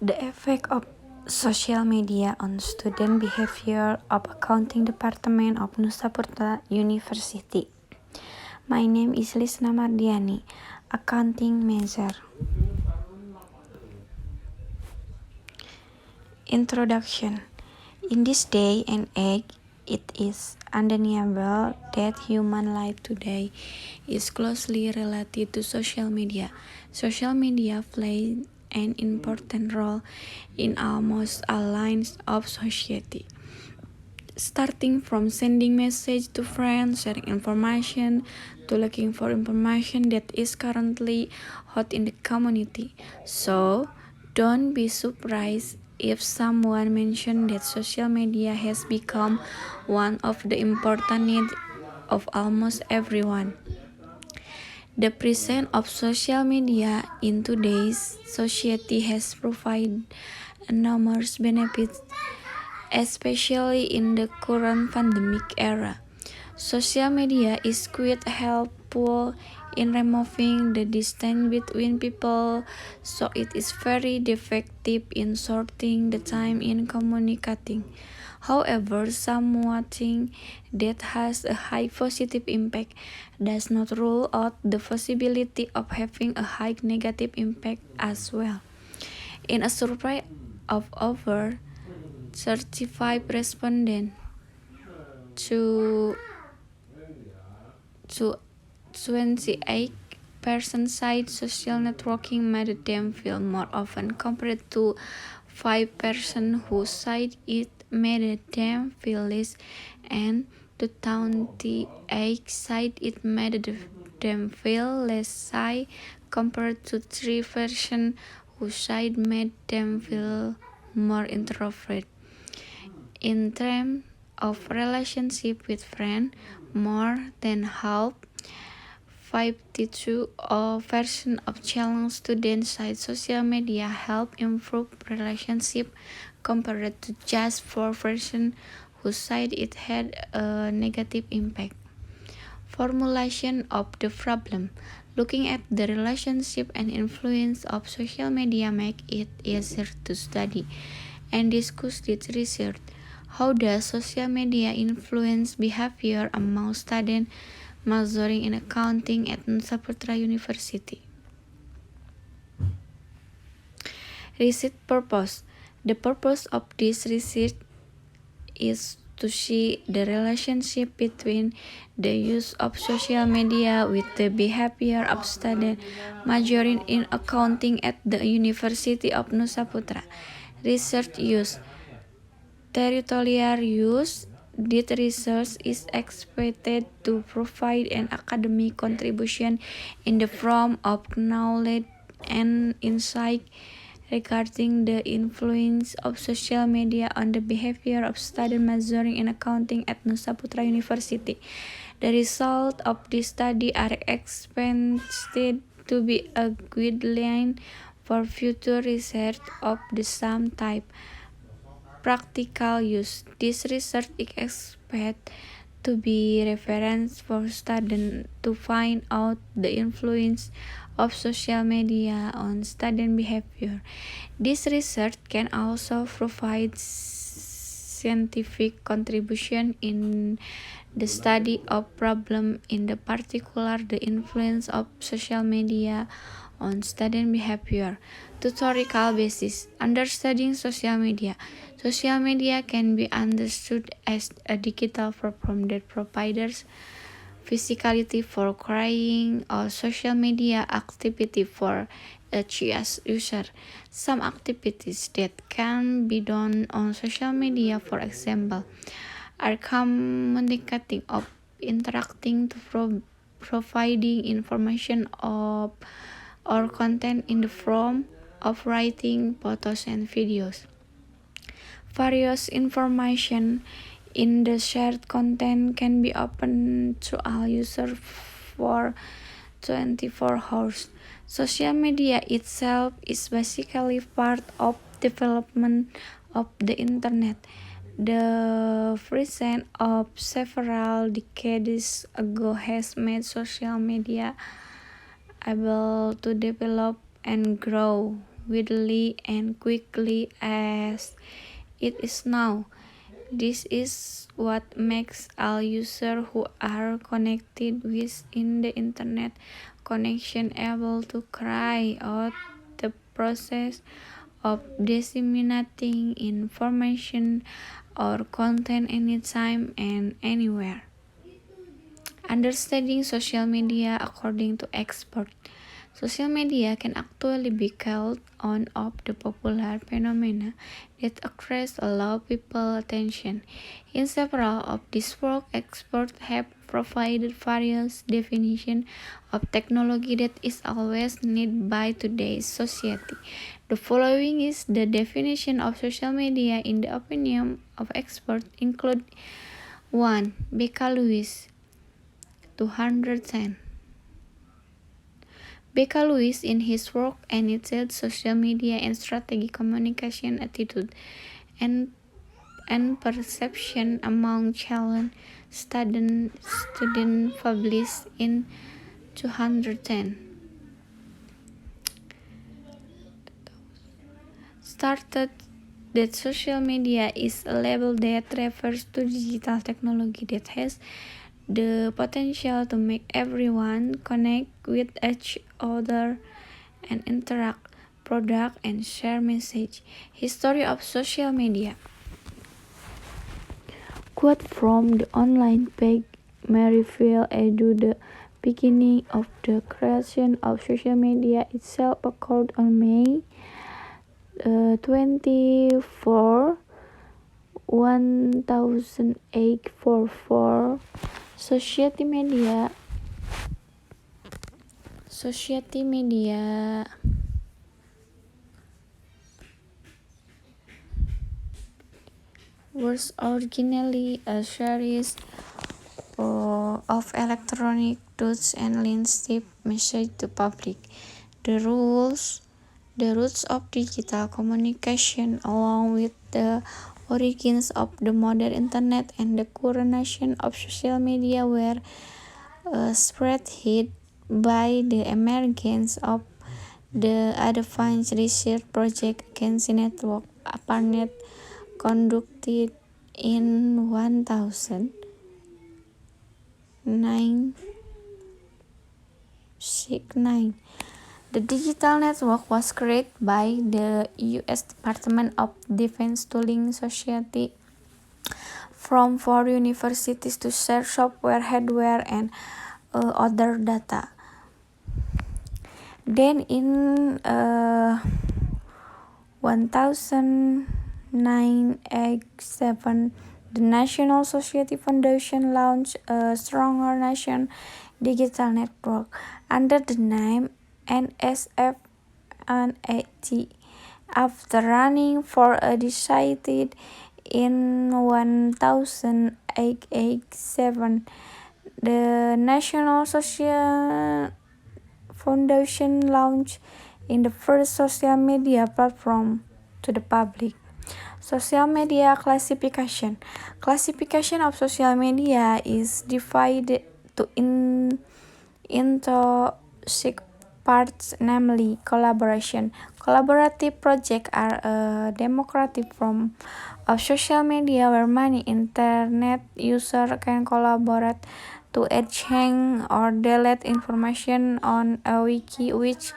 The effect of social media on student behavior of Accounting Department of Nusa Putra University. My name is Lisna Mardiani, accounting major. Introduction. In this day and age, it is undeniable that human life today is closely related to social media. Social media plays an important role in almost all lines of society, starting from sending message to friends, sharing information, to looking for information that is currently hot in the community. So, don't be surprised if someone mentioned that social media has become one of the important needs of almost everyone. The presence of social media in today's society has provided enormous benefits, especially in the current pandemic era. Social media is quite helpful in removing the distance between people, so it is very effective in shortening the time in communicating. However, something that has a high positive impact does not rule out the possibility of having a high negative impact as well. In a survey of over 35 respondents to 28% said social networking made them feel more often compared to 5% who said it made them feel less, and 28 said it made them feel less shy compared to 3% who said made them feel more introvert. In terms of relationship with friends, more than half, 52% of challenged students said social media help improve relationship compared to just 4% who said it had a negative impact. Formulation of the problem. Looking at the relationship and influence of social media make it easier to study and discuss this research. How does social media influence behavior among students majoring in accounting at Nusa Putra University? Research purpose. The purpose of this research is to see the relationship between the use of social media with the behavior of students majoring in accounting at the University of Nusa Putra. Research use. Territorial use. This research is expected to provide an academic contribution in the form of knowledge and insight regarding the influence of social media on the behavior of students majoring in accounting at Nusa Putra University. The results of this study are expected to be a guideline for future research of the same type. Practical use. This research is expected to be reference for students to find out the influence of social media on student behavior. This research can also provide scientific contribution in the study of problem, in the particular the influence of social media on student behavior. Tutorial basis. Understanding social media. Social media can be understood as a digital platform that provides physicality for creating or social media activity for each user. Some activities that can be done on social media, for example, are communicating or interacting to providing information of or content in the form of writing, photos, and videos. Various information in the shared content can be open to all users for 24 hours. Social media itself is basically part of development of the internet. The presence of several decades ago has made social media able to develop and grow widely and quickly as it is now. This is what makes all users who are connected within the internet connection able to carry out the process of disseminating information or content anytime and anywhere. Understanding social media according to experts. Social media can actually be called one of the popular phenomena that attracts a lot of people's attention. In several of these work, experts have provided various definitions of technology that is always needed by today's society. The following is the definition of social media in the opinion of experts include 1. Becca Lewis 210. Becca Lewis, in his work entitled Social Media and Strategic Communication Attitude and Perception Among Children, student published in 2010, started that social media is a label that refers to digital technology that has the potential to make everyone connect with each other and interact, product, and share message. History of social media. Quote from the online page Maryville Edu: the beginning of the creation of social media itself occurred on May 24, 1844. Society media was originally a series of electronic tools and landscape message to public. The roots of digital communication, along with the origins of the modern internet and the coronation of social media, were spearheaded by the emergence of the Advanced Research Project Against Network, ARPANET, conducted in 1969. The digital network was created by the U.S. Department of Defense to link society from 4 universities to share software, hardware, and other data. Then in 1987, the National Society Foundation launched a Stronger Nation digital network under the name NSF NAT. After running for a decade in 1987, the National Social Foundation launched in the first social media platform to the public. Social media classification. Classification of social media is divided into 6 parts, namely collaboration. Collaborative projects are a democratic form of social media where many internet users can collaborate to exchange or delete information on a wiki, which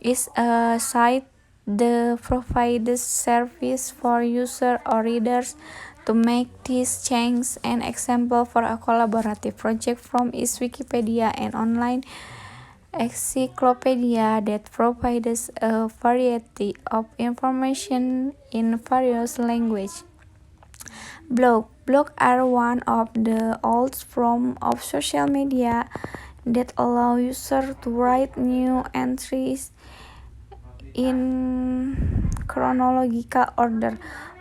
is a site that provides service for users or readers to make these changes. An example for a collaborative project from is Wikipedia, an online encyclopedia that provides a variety of information in various languages. Blogs are one of the oldest forms of social media that allow users to write new entries in chronological order.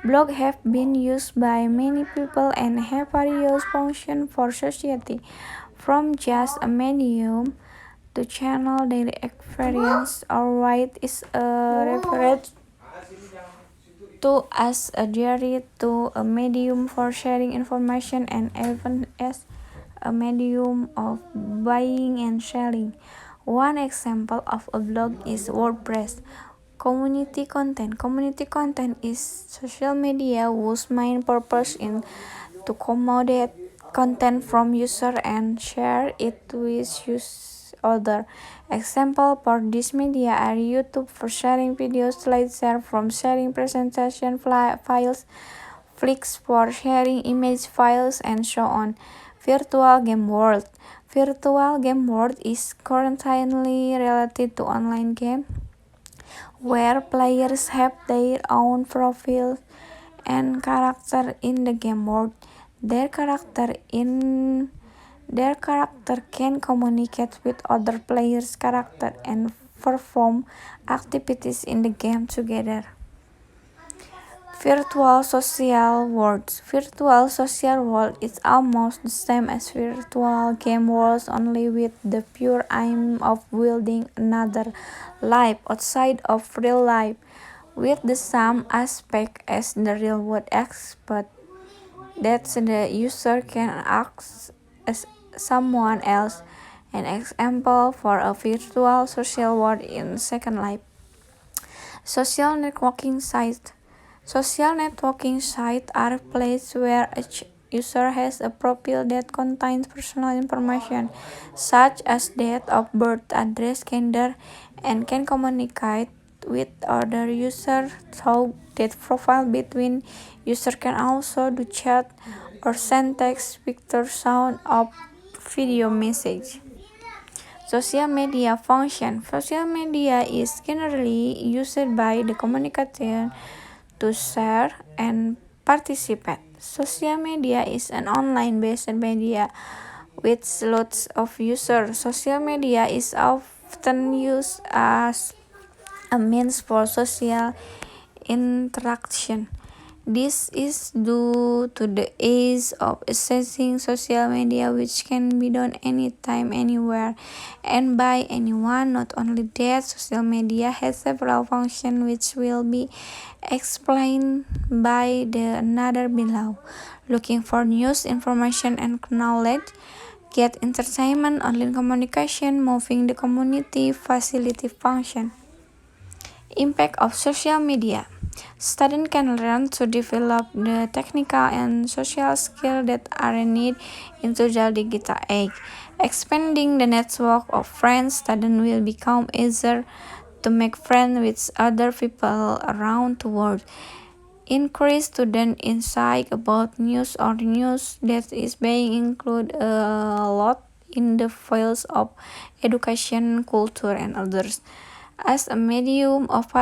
Blogs have been used by many people and have various functions for society, from just a medium to channel daily experience, or write is referred to as a diary, to a medium for sharing information, and even as a medium of buying and selling. One example of a blog is WordPress. Community content. Community content is social media whose main purpose is to accommodate content from user and share it with other. Example for this media are YouTube for sharing videos, SlideShare from sharing presentation files, Flix for sharing image files, and so on. Virtual game world. Virtual game world is currently related to online game where players have their own profile and character in the game world. Their character can communicate with other players' character and perform activities in the game together. Virtual social worlds. Virtual social world is almost the same as virtual game worlds, only with the pure aim of building another life outside of real life, with the same aspect as the real world except that the user can act as someone else. An example for a virtual social world in Second Life. Social networking sites. Social networking sites are places where each user has a profile that contains personal information, such as date of birth, address, gender, and can communicate with other users through that profile. Between users can also do chat or send text, picture, sound, or video message. Social media function. Social media is generally used by the communication to share and participate. Social media is an online-based media with lots of users. Social media is often used as a means for social interaction. This is due to the ease of accessing social media, which can be done anytime, anywhere, and by anyone. Not only that, social media has several functions which will be explained by the another below. Looking for news, information, and knowledge, get entertainment, online communication, moving the community, facility function. Impact of social media. Students can learn to develop the technical and social skills that are needed in today's digital age. Expanding the network of friends, students will become easier to make friends with other people around the world. Increase student insight about news or news that is being included a lot in the fields of education, culture, and others. As a medium of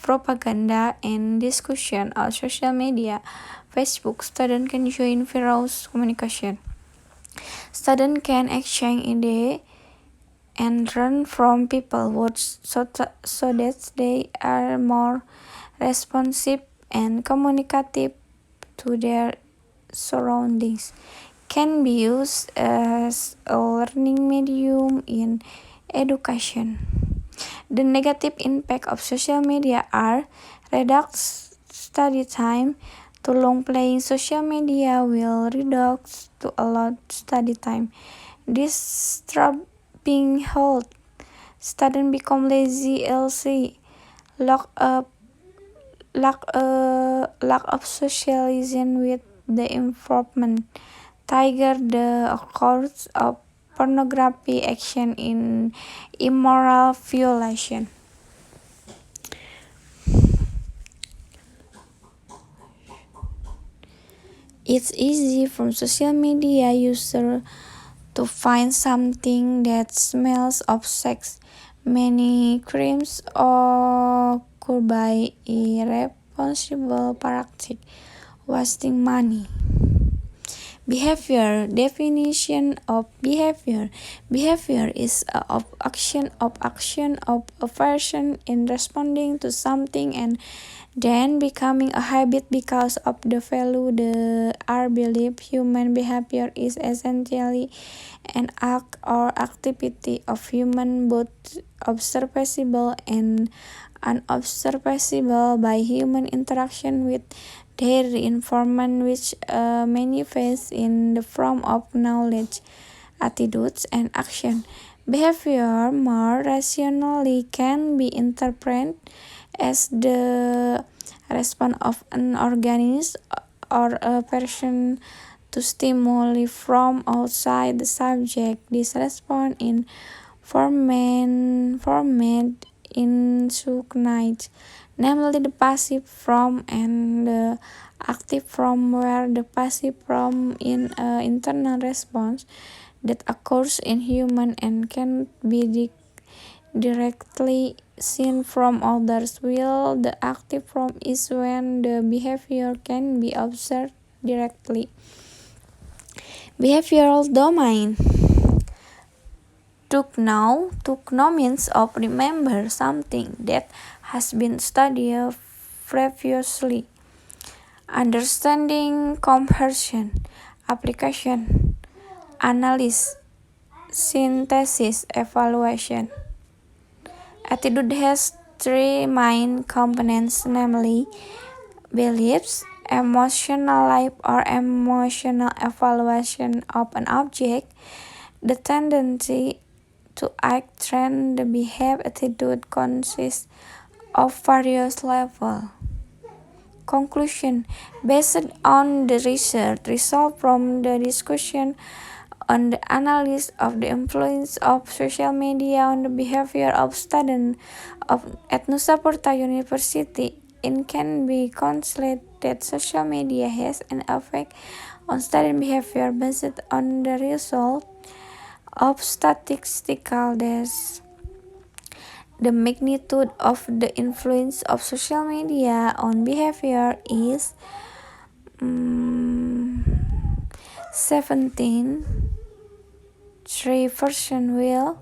propaganda and discussion on social media, Facebook, students can join various communication. Students can exchange ideas and learn from people so that they are more responsive and communicative to their surroundings. Can be used as a learning medium in education. The negative impact of social media are reduced study time. Too long playing social media will reduce to allowed study time. Disturbing health. Students become lazy, lack of socialization with the environment. Trigger the occurrence of pornography action in immoral violation. It's easy for social media user to find something that smells of sex. Many crimes occur by irresponsible practice, wasting money. Behavior. Definition of behavior. Behavior is of action of a person in responding to something and then becoming a habit because of the value they are believed. Human behavior is essentially an act or activity of human, both observable and unobservable by human interaction with their environment, which manifests in the form of knowledge, attitudes, and action. Behavior more rationally can be interpreted as the response of an organism or a person to stimuli from outside the subject. This response is formed in two kinds, namely the passive form and the active form, where the passive form is an internal response that occurs in human and can be directly seen from others, while the active form is when the behavior can be observed directly. Behavioral domain. To know means of remember something that has been studied previously. Understanding, comparison, application, analysis, synthesis, evaluation. Attitude has three main components, namely beliefs, emotional life or emotional evaluation of an object, the tendency to act, trend, the behave. Attitude consists of various levels. Conclusion. Based on the research result from the discussion on the analysis of the influence of social media on the behavior of students at Nusa Purta University, it can be concluded that social media has an effect on student behavior based on the result of statistical data. The magnitude of the influence of social media on behavior is 17.3% will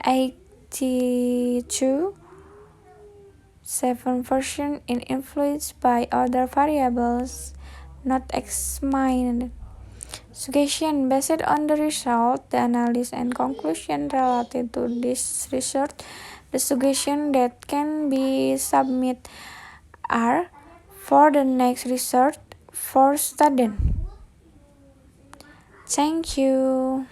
82.7% is influenced by other variables not examined. Suggestion. Based on the result, the analysis and conclusion related to this research, the suggestions that can be submitted are for the next research for students. Thank you.